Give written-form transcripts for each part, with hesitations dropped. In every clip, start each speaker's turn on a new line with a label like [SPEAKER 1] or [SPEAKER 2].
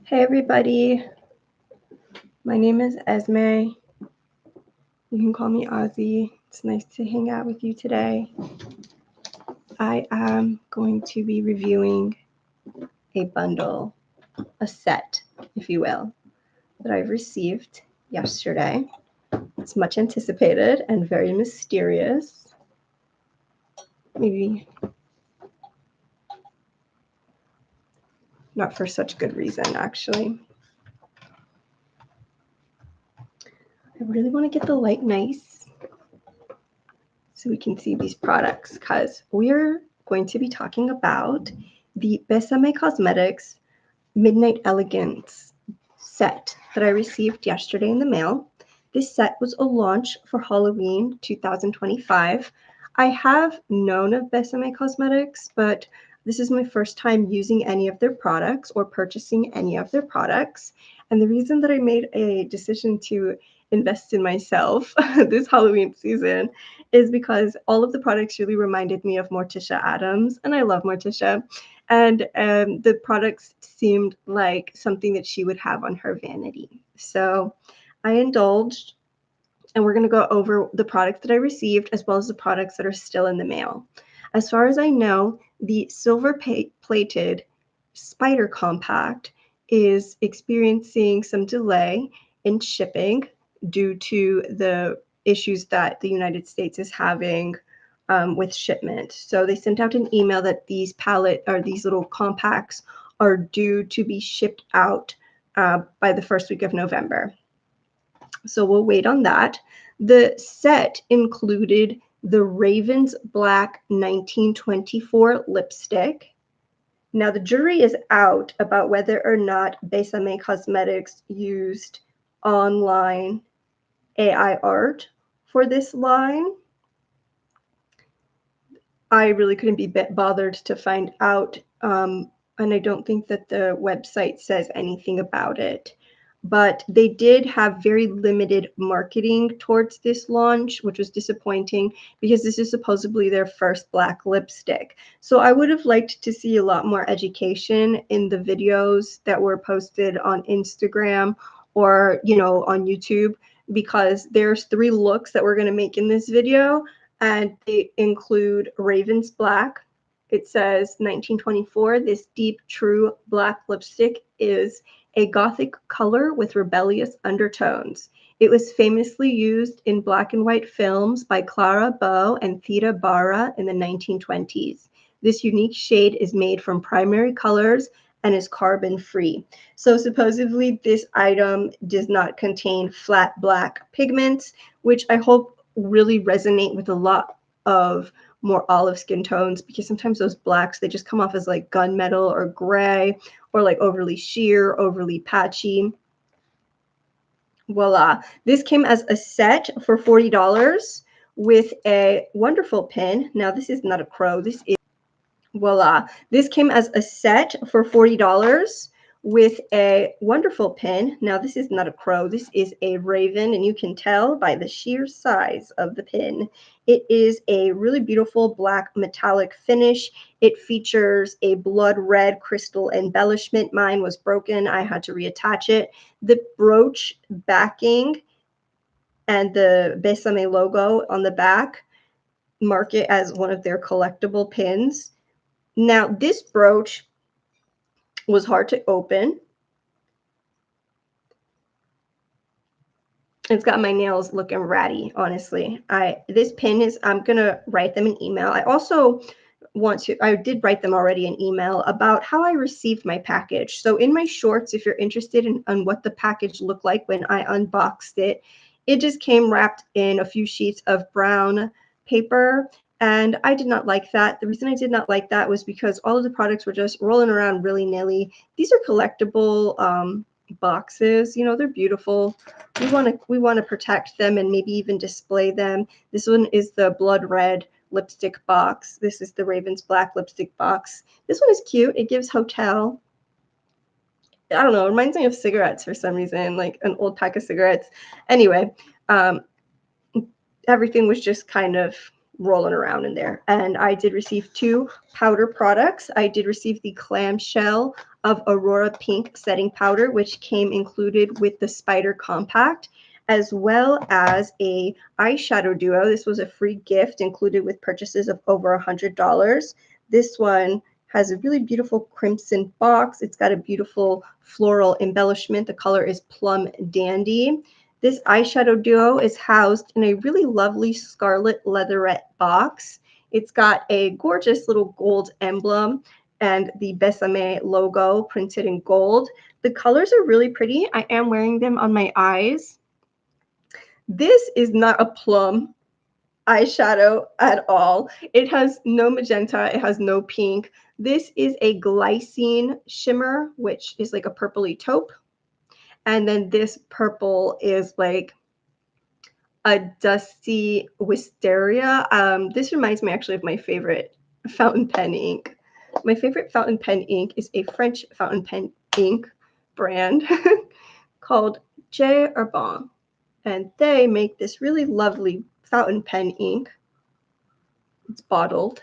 [SPEAKER 1] Hey everybody, my name is Esme. You can call me Ozzy. It's nice to hang out with you today. I am going to be reviewing a bundle, a set, if you will, that I've received yesterday. It's much anticipated and very mysterious. Maybe not for such good reason, actually. I really want to get the light nice so we can see these products because we're going to be talking about the Besame Cosmetics Midnight Elegance set that I received yesterday in the mail. This set was a launch for Halloween 2025. I have known of Besame Cosmetics, but this is my first time using any of their products or purchasing any of their products. And the reason that I made a decision to invest in myself this Halloween season is because all of the products really reminded me of Morticia Addams, and I love Morticia. And the products seemed like something that she would have on her vanity. So I indulged, and we're going to go over the products that I received as well as the products that are still in the mail. As far as I know, the silver plated Spider Compact is experiencing some delay in shipping due to the issues that the United States is having with shipment. So they sent out an email that these these little compacts are due to be shipped out by the first week of November. So we'll wait on that. The set included the Ravens Black 1924 lipstick. Now the jury is out about whether or not Besame Cosmetics used online AI art for this line. I really couldn't be bothered to find out, and I don't think that the website says anything about it. But they did have very limited marketing towards this launch, which was disappointing because this is supposedly their first black lipstick. So I would have liked to see a lot more education in the videos that were posted on Instagram or, on YouTube, because there's 3 looks that we're going to make in this video, and they include Raven's Black. It says 1924. This deep, true black lipstick is a gothic color with rebellious undertones. It was famously used in black and white films by Clara Bow and Theda Bara in the 1920s. This unique shade is made from primary colors and is carbon-free. So supposedly this item does not contain flat black pigments, which I hope really resonate with a lot of more olive skin tones, because sometimes those blacks, they just come off as like gunmetal or gray or like overly sheer, overly patchy. Voila. This came as a set for $40 with a wonderful pin. Now this is not a crow. This is voila. This came as a set for $40 with a wonderful pin. Now this is not a crow. This is a raven, and you can tell by the sheer size of the pin. It is a really beautiful black metallic finish. It features a blood red crystal embellishment. Mine was broken. I had to reattach it. The brooch backing and the Besame logo on the back mark it as one of their collectible pins. Now, this brooch was hard to open. It's got my nails looking ratty, honestly. This pin is, I'm going to write them an email. I did write them already an email about how I received my package. So in my shorts, if you're interested in what the package looked like when I unboxed it, it just came wrapped in a few sheets of brown paper. And I did not like that. The reason I did not like that was because all of the products were just rolling around willy-nilly. These are collectible boxes. They're beautiful. We want to protect them and maybe even display them. This one is the blood red lipstick box. This is the Raven's Black lipstick box. This one is cute. It gives hotel. I don't know. It reminds me of cigarettes for some reason, like an old pack of cigarettes. Anyway, everything was just kind of rolling around in there. And I did receive 2 powder products. I did receive the clamshell of Aurora Pink setting powder, which came included with the Spider Compact, as well as a eyeshadow duo. This was a free gift included with purchases of over $100. This one has a really beautiful crimson box. It's got a beautiful floral embellishment. The color is Plum Dandy. This eyeshadow duo is housed in a really lovely scarlet leatherette box. It's got a gorgeous little gold emblem and the Besame logo printed in gold. The colors are really pretty. I am wearing them on my eyes. This is not a plum eyeshadow at all. It has no magenta. It has no pink. This is a glycine shimmer, which is like a purpley taupe. And then this purple is like a dusty wisteria. This reminds me actually of my favorite fountain pen ink. My favorite fountain pen ink is a French fountain pen ink brand called J. Herbin. And they make this really lovely fountain pen ink. It's bottled.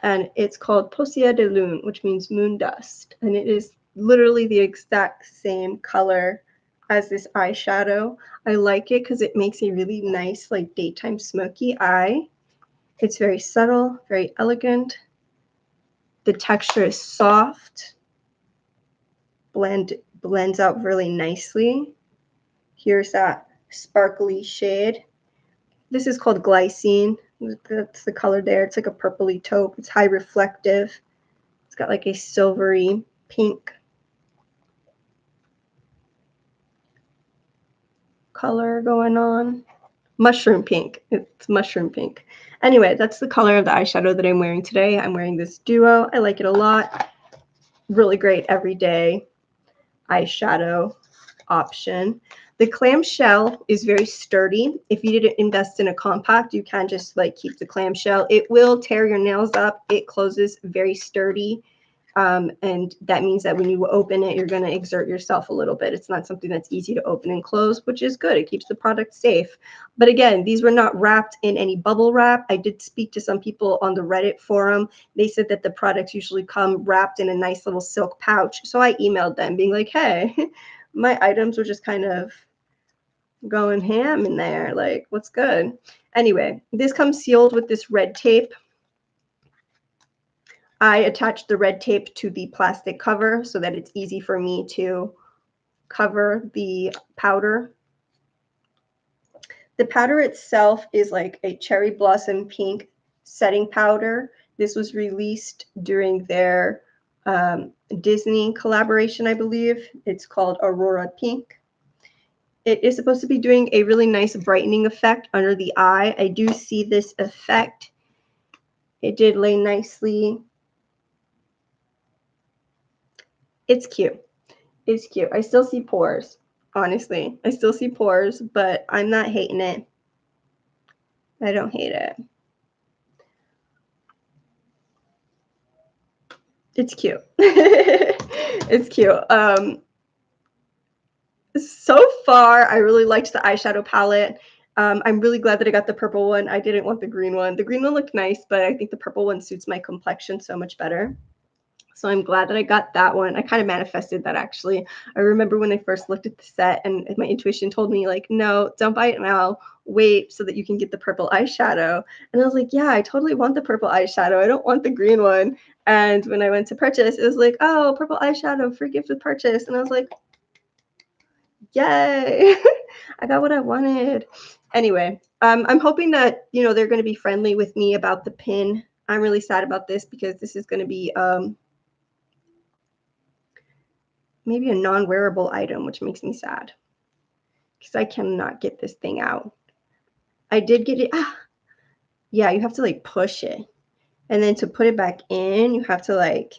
[SPEAKER 1] And it's called Poussière de Lune, which means moon dust. And it is literally the exact same color as this eyeshadow. I like it because it makes a really nice, like, daytime smoky eye. It's very subtle, very elegant. The texture is soft. Blends out really nicely. Here's that sparkly shade. This is called glycine. That's the color there. It's like a purpley taupe. It's high reflective. It's got like a silvery pink color going on. Mushroom pink. It's mushroom pink. Anyway, that's the color of the eyeshadow that I'm wearing today. I'm wearing this duo. I like it a lot. Really great everyday eyeshadow option. The clamshell is very sturdy. If you didn't invest in a compact, you can just like keep the clamshell. It will tear your nails up. It closes very sturdy. And that means that when you open it, you're going to exert yourself a little bit. It's not something that's easy to open and close, which is good. It keeps the product safe. But again, these were not wrapped in any bubble wrap. I did speak to some people on the Reddit forum. They said that the products usually come wrapped in a nice little silk pouch. So I emailed them being like, hey, my items were just kind of going ham in there. Like, what's good? Anyway, this comes sealed with this red tape. I attached the red tape to the plastic cover so that it's easy for me to cover the powder. The powder itself is like a cherry blossom pink setting powder. This was released during their Disney collaboration, I believe. It's called Aurora Pink. It is supposed to be doing a really nice brightening effect under the eye. I do see this effect. It did lay nicely. It's cute. It's cute. I still see pores, honestly. I still see pores, but I'm not hating it. I don't hate it. It's cute. It's cute. So far, I really liked the eyeshadow palette. I'm really glad that I got the purple one. I didn't want the green one. The green one looked nice, but I think the purple one suits my complexion so much better. So I'm glad that I got that one. I kind of manifested that, actually. I remember when I first looked at the set and my intuition told me, like, no, don't buy it now. Wait so that you can get the purple eyeshadow. And I was like, yeah, I totally want the purple eyeshadow. I don't want the green one. And when I went to purchase, it was like, oh, purple eyeshadow, free gift with purchase. And I was like, yay, I got what I wanted. Anyway, I'm hoping that, you know, they're going to be friendly with me about the pin. I'm really sad about this because this is going to be maybe a non-wearable item, which makes me sad because I cannot get this thing out. I did get it. Yeah, you have to like push it. And then to put it back in, you have to like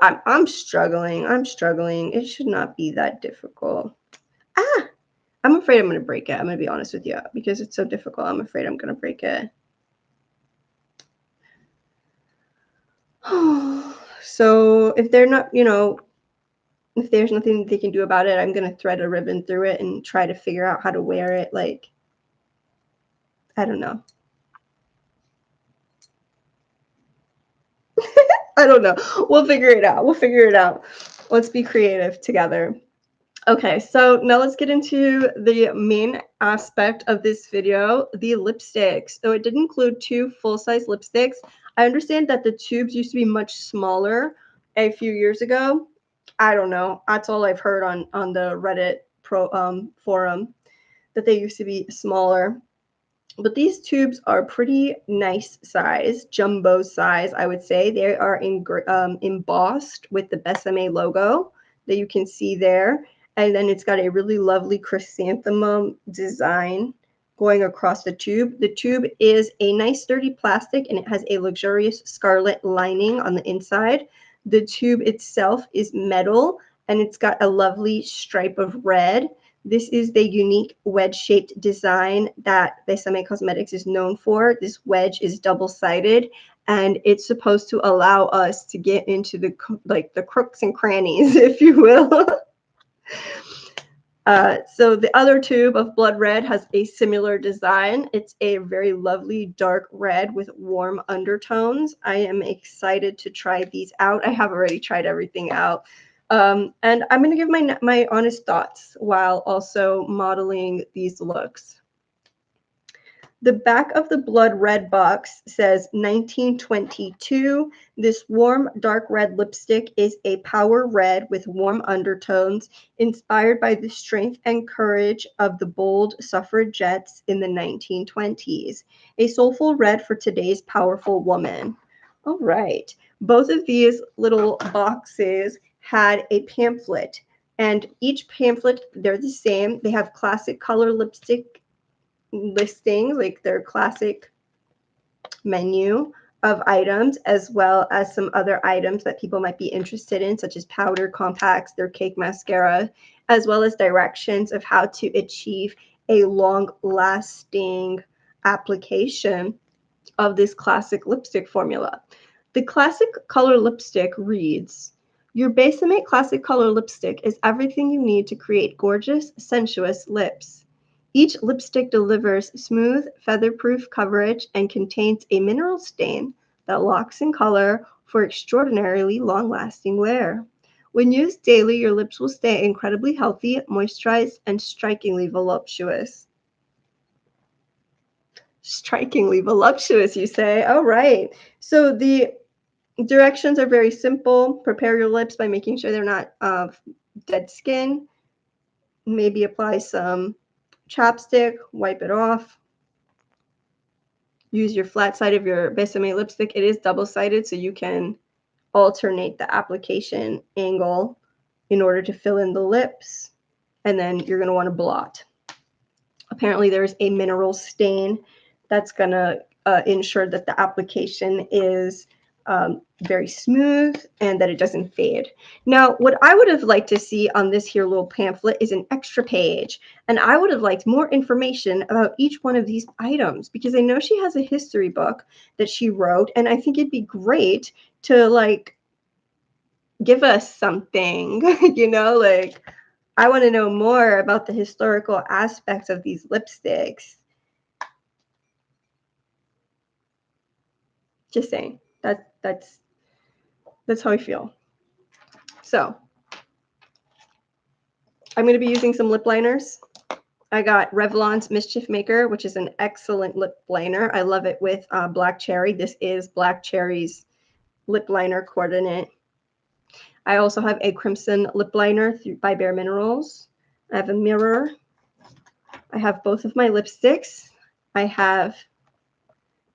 [SPEAKER 1] I'm struggling. I'm struggling. It should not be that difficult. I'm afraid I'm going to break it. I'm going to be honest with you because it's so difficult. I'm afraid I'm going to break it. So if they're not, you know, if there's nothing they can do about it, I'm going to thread a ribbon through it and try to figure out how to wear it like I don't know. I don't know. We'll figure it out. We'll figure it out. Let's be creative together. Okay, so now let's get into the main aspect of this video, the lipsticks. So it did include 2 full-size lipsticks. I understand that the tubes used to be much smaller a few years ago. I don't know. That's all I've heard on the Reddit forum, that they used to be smaller. But these tubes are pretty nice size, jumbo size, I would say. They are embossed with the Besame logo that you can see there. And then it's got a really lovely chrysanthemum design going across the tube. The tube is a nice sturdy plastic, and it has a luxurious scarlet lining on the inside. The tube itself is metal, and it's got a lovely stripe of red. This is the unique wedge-shaped design that Besame Cosmetics is known for. This wedge is double-sided, and it's supposed to allow us to get into the crooks and crannies, if you will. So the other tube of blood red has a similar design. It's a very lovely dark red with warm undertones. I am excited to try these out. I have already tried everything out. And I'm going to give my honest thoughts while also modeling these looks. The back of the blood red box says 1922. This warm dark red lipstick is a power red with warm undertones, inspired by the strength and courage of the bold suffragettes in the 1920s. A soulful red for today's powerful woman. All right. Both of these little boxes had a pamphlet, and each pamphlet, they're the same. They have classic color lipstick listings, like their classic menu of items, as well as some other items that people might be interested in, such as powder compacts, their cake mascara, as well as directions of how to achieve a long-lasting application of this classic lipstick formula. The classic color lipstick reads, "Your Besame classic color lipstick is everything you need to create gorgeous, sensuous lips. Each lipstick delivers smooth, feather-proof coverage and contains a mineral stain that locks in color for extraordinarily long-lasting wear. When used daily, your lips will stay incredibly healthy, moisturized, and strikingly voluptuous." Strikingly voluptuous, you say? All right. So the directions are very simple. Prepare your lips by making sure they're not dead skin. Maybe apply some chapstick, wipe it off. Use your flat side of your Besame lipstick. It is double-sided, so you can alternate the application angle in order to fill in the lips. And then you're going to want to blot. Apparently, there's a mineral stain that's going to ensure that the application is very smooth and that it doesn't fade. Now, what I would have liked to see on this here little pamphlet is an extra page, and I would have liked more information about each one of these items, because I know she has a history book that she wrote, and I think it'd be great to like give us something, you know, like I want to know more about the historical aspects of these lipsticks. Just saying. That's how I feel. So I'm going to be using some lip liners. I got Revlon's Mischief Maker, which is an excellent lip liner. I love it with Black Cherry. This is Black Cherry's lip liner coordinate. I also have a Crimson lip liner by Bare Minerals. I have a mirror. I have both of my lipsticks. I have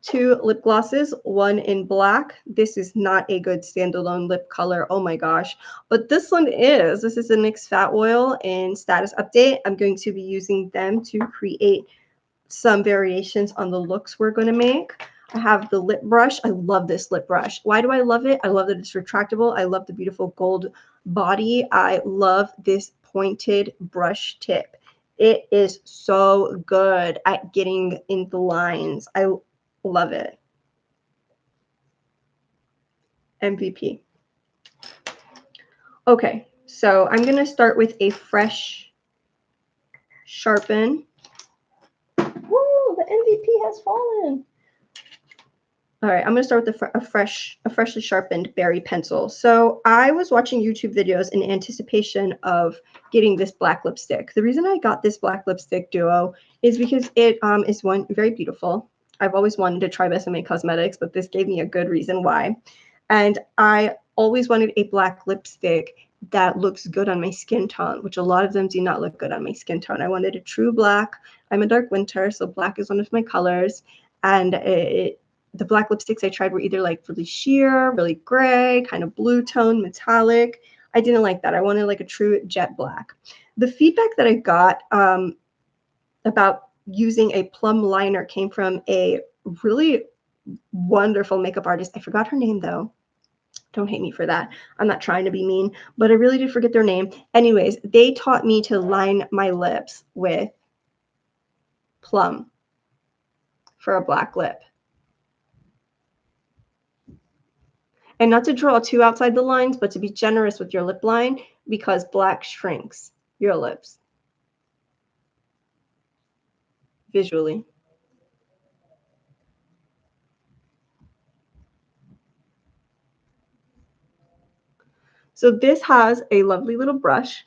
[SPEAKER 1] 2 lip glosses, one in black. This is not a good standalone lip color. Oh my gosh. But this one is. This is a NYX Fat Oil in Status Update. I'm going to be using them to create some variations on the looks we're going to make. I have the lip brush. I love this lip brush. Why do I love it? I love that it's retractable. I love the beautiful gold body. I love this pointed brush tip. It is so good at getting in the lines. I love it. MVP. Okay, so I'm going to start with a fresh sharpen. Woo, the MVP has fallen. All right, I'm going to start with a freshly sharpened berry pencil. So I was watching YouTube videos in anticipation of getting this black lipstick. The reason I got this black lipstick duo is because it is one, very beautiful. I've always wanted to try Besame Cosmetics, but this gave me a good reason why. And I always wanted a black lipstick that looks good on my skin tone, which a lot of them do not look good on my skin tone. I wanted a true black. I'm a dark winter, so black is one of my colors. And the black lipsticks I tried were either like really sheer, really gray, kind of blue tone, metallic. I didn't like that. I wanted like a true jet black. The feedback that I got about using a plum liner came from a really wonderful makeup artist. I forgot her name though. Don't hate me for that. I'm not trying to be mean, but I really did forget their name. Anyways, they taught me to line my lips with plum for a black lip. And not to draw too outside the lines, but to be generous with your lip line because black shrinks your lips visually. So this has a lovely little brush.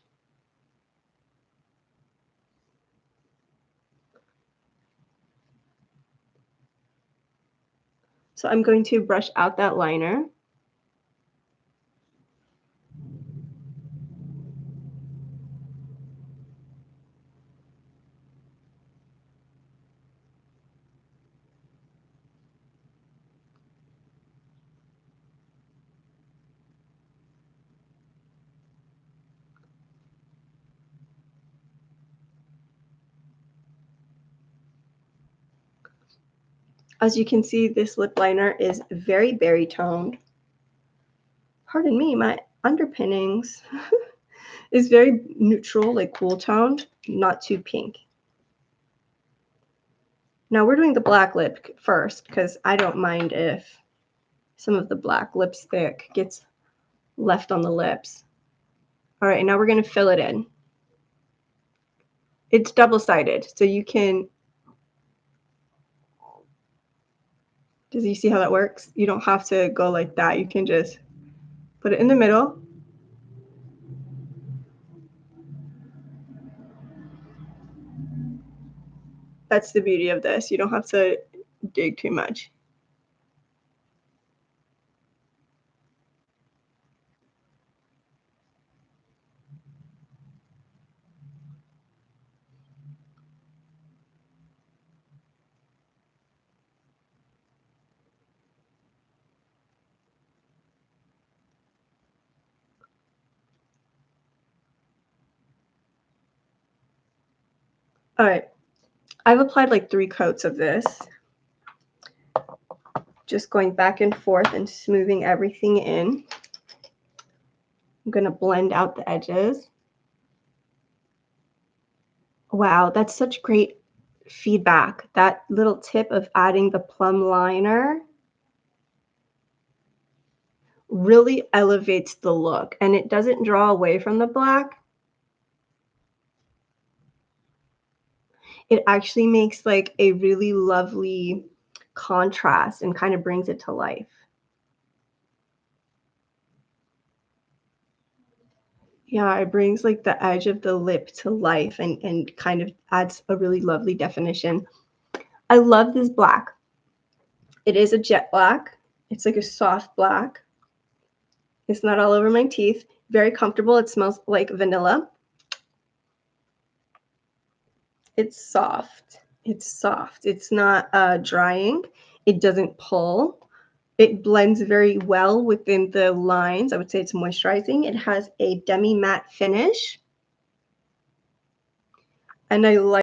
[SPEAKER 1] So I'm going to brush out that liner. As you can see, this lip liner is very berry toned. Pardon me, my underpinnings is very neutral, like cool toned, not too pink. Now we're doing the black lip first because I don't mind if some of the black lipstick gets left on the lips. All right, now we're going to fill it in. It's double-sided, so you can, does you see how that works? You don't have to go like that. You can just put it in the middle. That's the beauty of this. You don't have to dig too much. All right, I've applied like 3 coats of this. Just going back and forth and smoothing everything in. I'm going to blend out the edges. Wow, that's such great feedback. That little tip of adding the plum liner really elevates the look, and it doesn't draw away from the black. It actually makes like a really lovely contrast and kind of brings it to life. Yeah, it brings like the edge of the lip to life and kind of adds a really lovely definition. I love this black. It is a jet black. It's like a soft black. It's not all over my teeth. Very comfortable. It smells like vanilla. It's soft. It's soft. It's not drying. It doesn't pull. It blends very well within the lines. I would say it's moisturizing. It has a demi matte finish. And I like